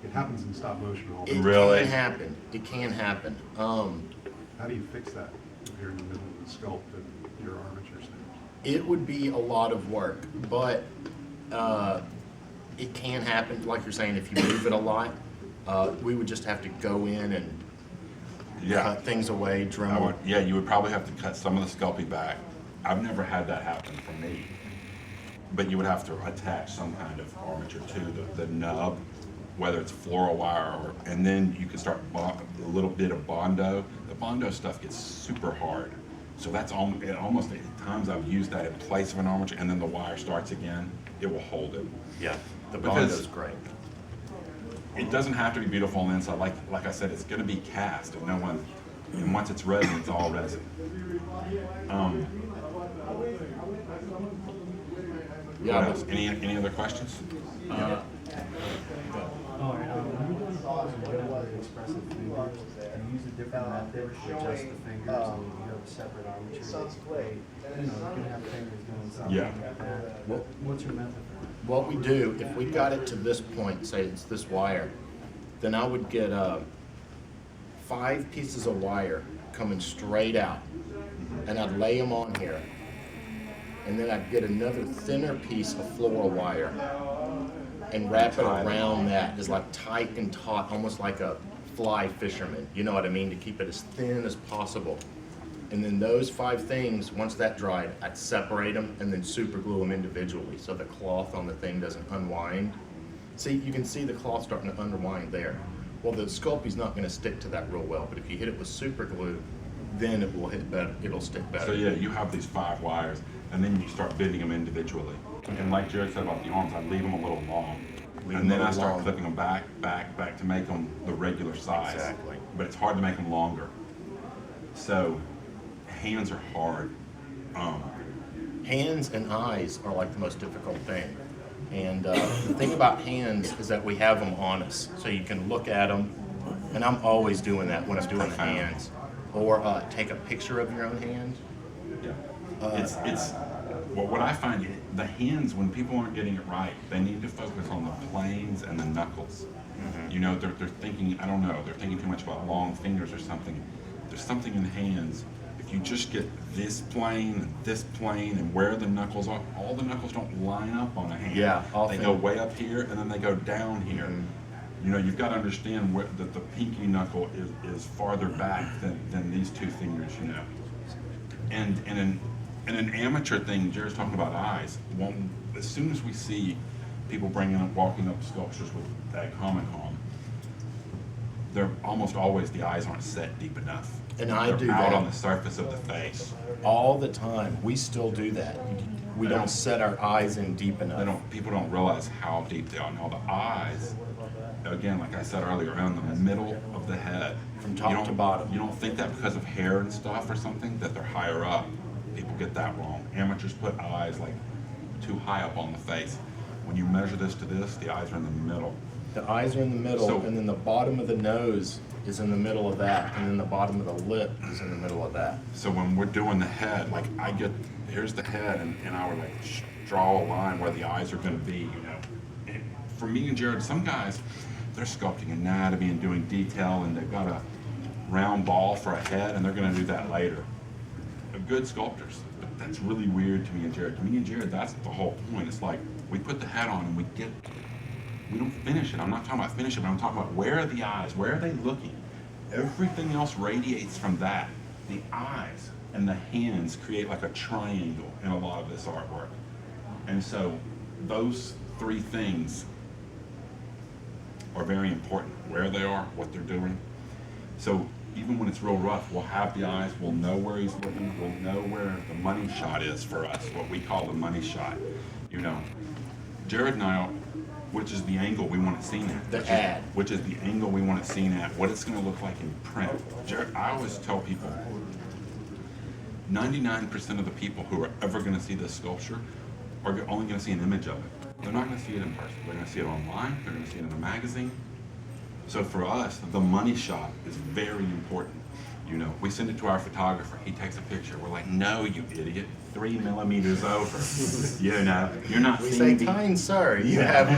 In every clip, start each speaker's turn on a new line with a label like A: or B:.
A: It happens in stop motion all the
B: It
A: time.
C: Really?
B: can happen. It can happen.
A: How do you fix that if you're in the middle of the sculpt and your armature snaps?
B: It would be a lot of work, but it can happen. Like you're saying, if you move it a lot, we would just have to go in and
C: Yeah.
B: cut things away, Dremel.
C: Yeah, you would probably have to cut some of the Sculpey back. I've never had that happen for me. But you would have to attach some kind of armature to the nub, whether it's floral wire or, and then you can start a little bit of Bondo. The Bondo stuff gets super hard. So that's almost at times I've used that in place of an armature, and then the wire starts again, it will hold it.
B: Yeah, the
C: Because-
B: Bondo's great.
C: It doesn't have to be beautiful on the inside. Like I said, it's going to be cast, and and once it's resin, it's all resin.
B: Yeah,
C: What else? Any other questions?
D: All right, when you're doing balls and you have the expressive fingers, you use a different method to adjust the fingers, and you have a separate armature. You know, you can have fingers doing something
C: Yeah.
D: like that. What's your method for that?
B: what we do, if we got it to this point, say it's this wire, then I would get 5 pieces of wire coming straight out, and I'd lay them on here. And then I'd get another thinner piece of floral wire and wrap it around that, is like tight and taut, almost like a fly fisherman, you know what I mean, to keep it as thin as possible. And then those 5 things, once that dried, I'd separate them and then super glue them individually so the cloth on the thing doesn't unwind. See, you can see the cloth starting to unwind there. Well, the Sculpey's not gonna stick to that real well, but if you hit it with super glue, then it will hit better, it'll stick better.
C: So yeah, you have these 5 wires, and then you start bending them individually. And like Jared said about the arms, I leave them a little long.
B: Leave
C: And then
B: them
C: I start
B: long.
C: clipping them back to make them the regular size.
B: Exactly.
C: But it's hard to make them longer. So hands are hard.
B: Hands and eyes are like the most difficult thing. And the thing about hands is that we have them on us, so you can look at them. And I'm always doing that when I'm doing the hands. Or take a picture of your own hand.
C: Yeah. It's what I find, the hands, when people aren't getting it right, they need to focus on the planes and the knuckles. You know, they're thinking, I don't know, they're thinking too much about long fingers or something. There's something in the hands. If you just get this plane, and where the knuckles are, all the knuckles don't line up on a hand.
B: Yeah,
C: they
B: often.
C: go way up here and then they go down here. You know, you've got to understand that the pinky knuckle is farther back than these 2 fingers, you know. And in an amateur thing, Jared's talking about eyes. As soon as we see people walking up sculptures with that comic on, they're almost always, the eyes aren't set deep enough.
B: And I
C: They're
B: do
C: out
B: that.
C: on the surface of the face.
B: All the time. We still do that. We
C: They
B: don't
C: don't-
B: set our eyes in deep enough.
C: People don't realize how deep they are. Now the eyes, again, like I said earlier, around the middle of the head.
B: From top
C: You don't-
B: to bottom.
C: You don't think that because of hair and stuff or something, that they're higher up. People get that wrong. Amateurs put eyes like too high up on the face. When you measure this to this, the eyes are in the middle.
B: The eyes are in the middle,
C: So-
B: and then the bottom of the nose is in the middle of that, and then the bottom of the lip is in the middle of that.
C: So when we're doing the head, like here's the head, and I would like draw a line where the eyes are going to be, you know. And for me and Jared, some guys, they're sculpting anatomy and doing detail, and they've got a round ball for a head, and they're going to do that later. They're good sculptors, but that's really weird to me and Jared. To me and Jared, that's the whole point. It's like we put the head on and we don't finish it. I'm not talking about finish it, but I'm talking about where are the eyes? Where are they looking? Everything else radiates from that. The eyes and the hands create like a triangle in a lot of this artwork. And so those 3 things are very important. Where they are, what they're doing. So even when it's real rough, we'll have the eyes, we'll know where he's looking, we'll know where the money shot is for us, what we call the money shot. You know, Jared and I, which is the angle we want it seen at.
B: The ad.
C: Which is the angle we want it seen at, what it's gonna look like in print. Jared, I always tell people, 99% of the people who are ever gonna see this sculpture are only gonna see an image of it. They're not gonna see it in person. They're gonna see it online, they're gonna see it in a magazine. So for us, the money shot is very important. You know, we send it to our photographer. He takes a picture. We're like, no, you idiot, 3 millimeters over. You know, you're not
B: We
C: seeing
B: say,
C: the-
B: kind sir, you have.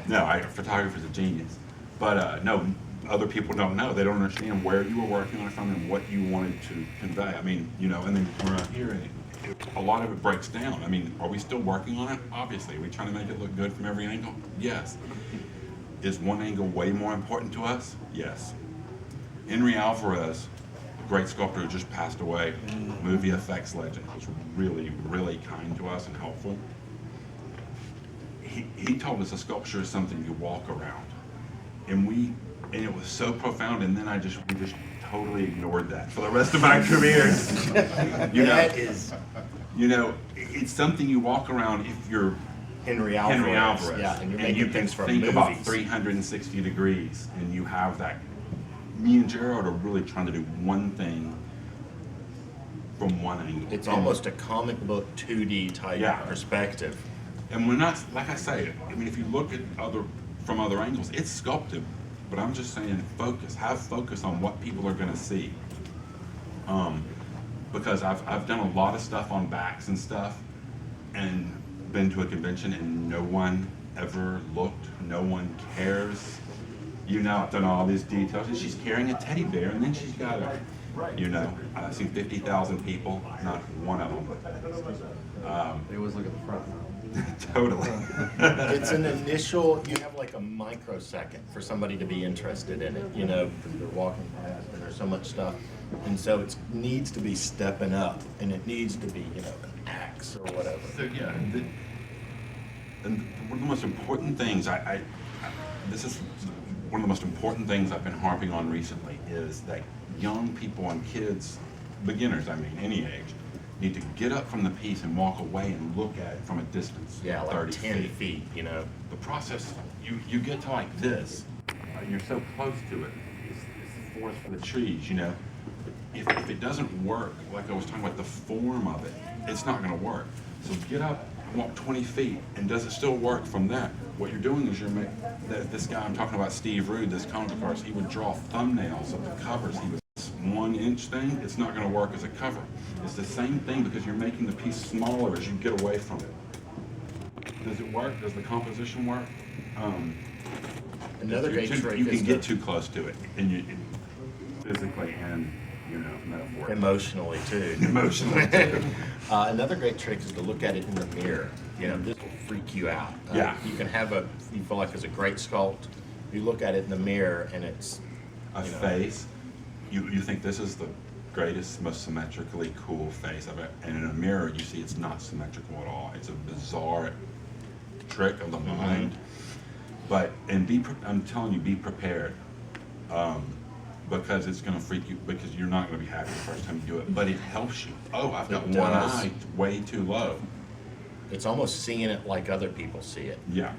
C: No, our photographer's a genius. But no, other people don't know. They don't understand where you were working on it from and what you wanted to convey. I mean, you know, and then around here, a lot of it breaks down. I mean, are we still working on it? Obviously. Are we trying to make it look good from every angle? Yes. Is one angle way more important to us? Yes. Henry Alvarez, a great sculptor who just passed away, movie effects legend, was really, really kind to us and helpful. He told us a sculpture is something you walk around. And it was so profound, and then we just totally ignored that for the rest of our careers. You know,
B: That is
C: you know, it's something you walk around if you're
B: Henry Alvarez.
C: Yeah,
B: and you're
C: you
B: making
C: can
B: things from
C: think
B: movies.
C: about 360 degrees, and you have that. Me and Gerald are really trying to do one thing from one angle.
B: It's almost a comic book 2D type
C: Yeah.
B: perspective.
C: And we're not, like I say, I mean, if you look at from other angles, it's sculpted, but I'm just saying have focus on what people are gonna see. Because I've done a lot of stuff on backs and stuff, and been to a convention and no one ever looked, no one cares. You know, I've done all these details, and she's carrying a teddy bear, and then she's got a, you know, I've seen 50,000 people, not one of them.
D: They always look at the front.
C: Totally.
B: It's an initial, you have like a microsecond for somebody to be interested in it, you know, because they're walking past and there's so much stuff. And so it needs to be stepping up, and it needs to be, you know, an axe or whatever.
C: So yeah, and one of the most important things this is one of the most important things I've been harping on recently is that young people and kids, beginners, I mean, any age, need to get up from the piece and walk away and look at it from a distance.
B: Yeah, like
C: 30
B: 10 feet, you know.
C: The process, you get to like this, you're so close to it. It's the forest for the trees, you know. If it doesn't work, like I was talking about the form of it, it's not gonna work. So get up and walk 20 feet, and does it still work from that? What you're doing is this guy I'm talking about, Steve Rude, this comic artist, he would draw thumbnails of the covers. He was 1 inch thing, it's not gonna work as a cover. It's the same thing because you're making the piece smaller as you get away from it. Does it work? Does the composition work?
B: Another great trick
C: You
B: is
C: can get
B: to-
C: too close to it, and physically and, you know, metaphorically.
B: Emotionally too.
C: Emotionally too.
B: Another great trick is to look at it in the mirror. You know, this will freak you out.
C: Yeah.
B: You can have you feel like it's a great sculpt. You look at it in the mirror and it's
C: A
B: you know,
C: face, you think this is the greatest, most symmetrically cool face I've ever, and in a mirror you see it's not symmetrical at all. It's a bizarre trick of the mind. But, I'm telling you, be prepared. Because it's gonna freak you, because you're not gonna be happy the first time you do it, but it helps you. Oh, I've got
B: It
C: one
B: does.
C: eye way too low.
B: It's almost seeing it like other people see it.
C: Yeah.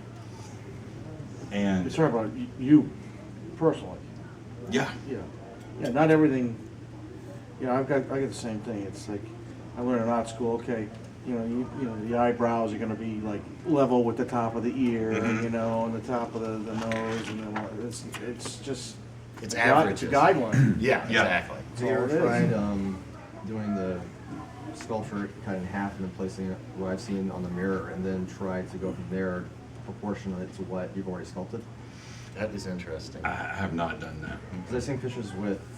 C: And,
E: It's talking about you personally.
C: yeah,
E: Yeah, not everything, you know, I got the same thing. It's like, I learned in art school, okay, you know, the eyebrows are gonna be like level with the top of the ear, you know, and the top of the nose, and then it's just.
B: It's
E: It's
B: averages.
E: a guideline.
B: Yeah,
C: Yeah.
B: exactly.
D: So you ever
E: all it is.
D: tried doing the sculpture cut in half and then placing it what I've seen on the mirror, and then try to go from there proportionate to what you've already sculpted?
B: That is interesting.
C: I have not done that.
D: Because I've seen pictures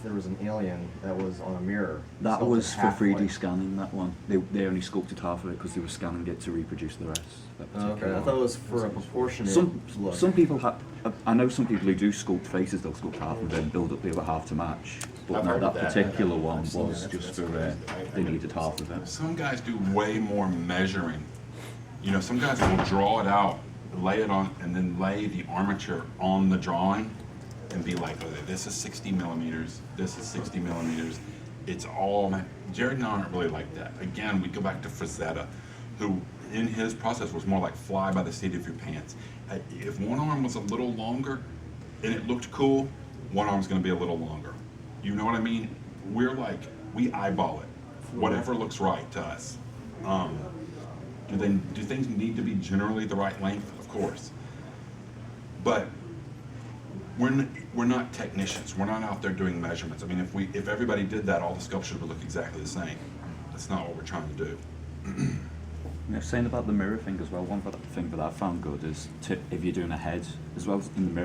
D: there was an alien that was on a mirror.
F: That
D: sculpted
F: was for
D: halfway.
F: 3D scanning, that one. They only sculpted half of it because they were scanning it to reproduce the rest. That
D: Oh, okay,
F: particular
D: I
F: one.
D: thought it was for a proportionate look.
F: Some people have, I know some people who do sculpt faces, they'll sculpt half of it and build up the other half to match. But
B: I've
F: no,
B: heard
F: that
B: of that.
F: particular one
B: I've seen
F: was
B: that.
F: just
B: That's
F: for,
B: crazy.
F: they needed half of it.
C: Some guys do way more measuring. You know, some guys will draw it out, lay it on, and then lay the armature on the drawing and be like, oh, this is 60 millimeters, this is 60 millimeters. It's all, Jared and I aren't really like that. Again, we go back to Frazetta, who in his process was more like fly by the seat of your pants. If one arm was a little longer and it looked cool, one arm's gonna be a little longer. You know what I mean? We're like, we eyeball it. Whatever looks right to us. Do things need to be generally the right length? Of course. But we're not technicians. We're not out there doing measurements. I mean, if everybody did that, all the sculptures would look exactly the same. That's not what we're trying to do.
F: You know, saying about the mirror thing as well, one thing that I found good is if you're doing a head as well as in the mirror.